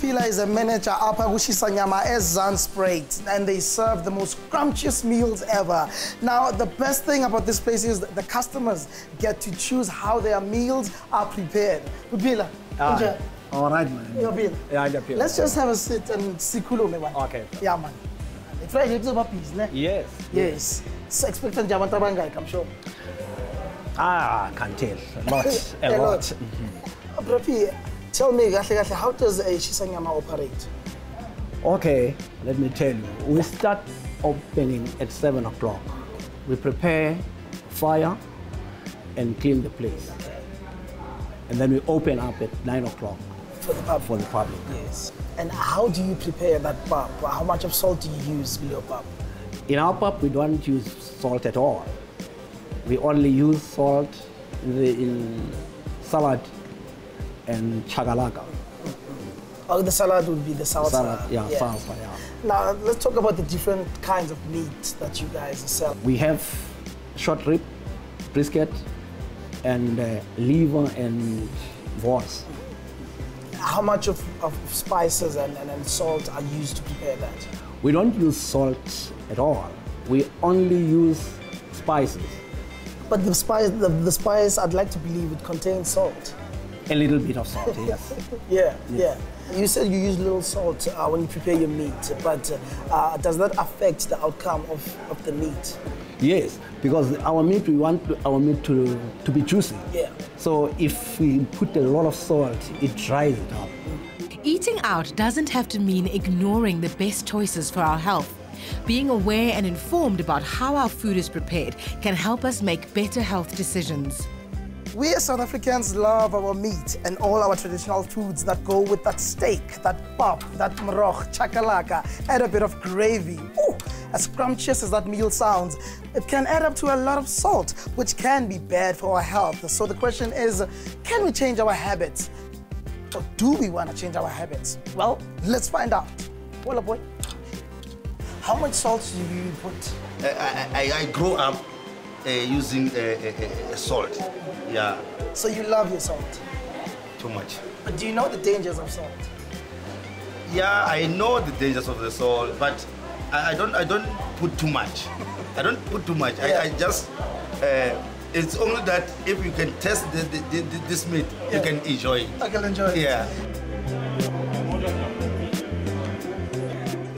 Pila is a manager up at Shisanyama as Zansprait, and they serve the most scrumptious meals ever. Now, the best thing about this place is that the customers get to choose how their meals are prepared. Pila, all right, man. Let's just have a sit and see Kulume, man. Okay. Yeah, man. It's right, it's about peace, ne? Yes. Yes. So expecting Jaman Tabangai, I'm sure. I can't tell. A lot. Braai, tell me, how does a Shisanyama operate? Okay, let me tell you. We start opening at 7 o'clock. We prepare fire and clean the place. And then we open up at 9 o'clock. For the public. Yes. And how do you prepare that pap? How much of salt do you use in your pap? In our pap, we don't use salt at all. We only use salt in salad and chakalaka. Oh, the salad would be the salsa. Salad, yeah. Salsa, yeah. Now, let's talk about the different kinds of meat that you guys sell. We have short rib, brisket, and liver and voice. How much of spices and salt are used to prepare that? We don't use salt at all. We only use spices. But the spice, I'd like to believe it contains salt. A little bit of salt, yes. Yeah. You said you use little salt when you prepare your meat, but does that affect the outcome of the meat? Yes, because our meat, we want our meat to be juicy. Yeah. So if we put a lot of salt, it dries it up. Eating out doesn't have to mean ignoring the best choices for our health. Being aware and informed about how our food is prepared can help us make better health decisions. We as South Africans love our meat and all our traditional foods that go with that steak, that pap, that mrog, chakalaka, add a bit of gravy. Ooh, as scrumptious as that meal sounds, it can add up to a lot of salt, which can be bad for our health. So the question is, can we change our habits? Or do we want to change our habits? Well, let's find out. Well, boy, how much salt do you put? I grew up using salt. Yeah. So you love your salt? Too much. But do you know the dangers of salt? Yeah, I know the dangers of the salt, but I don't put too much. I don't put too much. Yeah. I just it's only that if you can taste this meat, you can enjoy it. I can enjoy it. Yeah.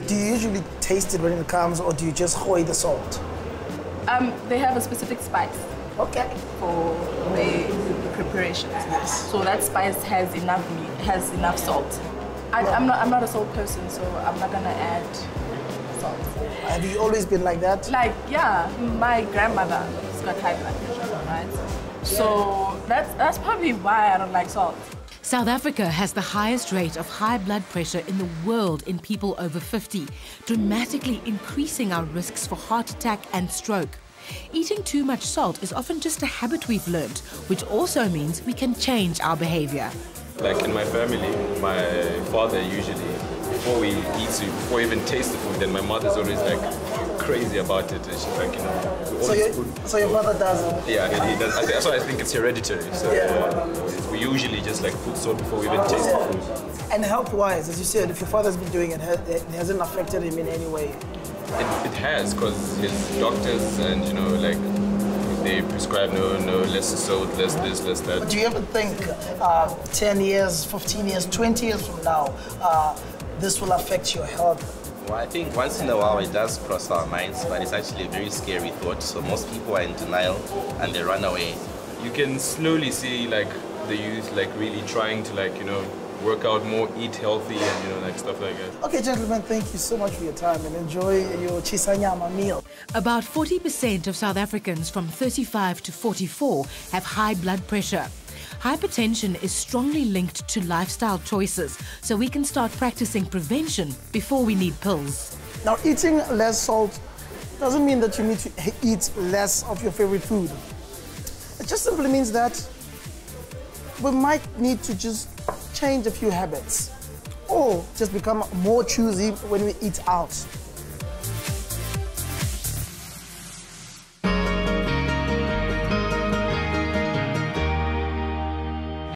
Do you usually taste it when it comes, or do you just hoy the salt? They have a specific spice. Okay. For the preparations. Yes. So that spice has enough meat, has enough salt. I'm not a salt person, so I'm not gonna add salt. Have you always been like that? Like, yeah, my grandmother's got high blood pressure, right? So that's probably why I don't like salt. South Africa has the highest rate of high blood pressure in the world in people over 50, dramatically increasing our risks for heart attack and stroke. Eating too much salt is often just a habit we've learned, which also means we can change our behavior. Like in my family, my father usually, before we eat food, before we even taste the food, then my mother's always like crazy about it. And she's like, you know, so your father does it? Yeah, he does. That's why I think it's hereditary. So we usually just like put salt before we even taste the food. And health-wise, as you said, if your father's been doing it, it hasn't affected him in any way? It has, because his doctors and, you know, like, they prescribe no less salt, less this, less that. But do you ever think 10 years, 15 years, 20 years from now, this will affect your health? Well, I think once in a while it does cross our minds, but it's actually a very scary thought. So most people are in denial and they run away. You can slowly see, like, the youth, like, really trying to, like, you know, work out more, eat healthy, and, you know, like, stuff like that. Okay, gentlemen, thank you so much for your time and enjoy your chisanyama meal. About 40% of South Africans from 35 to 44 have high blood pressure. Hypertension is strongly linked to lifestyle choices, so we can start practicing prevention before we need pills. Now, eating less salt doesn't mean that you need to eat less of your favorite food. It just simply means that we might need to just change a few habits or just become more choosy when we eat out.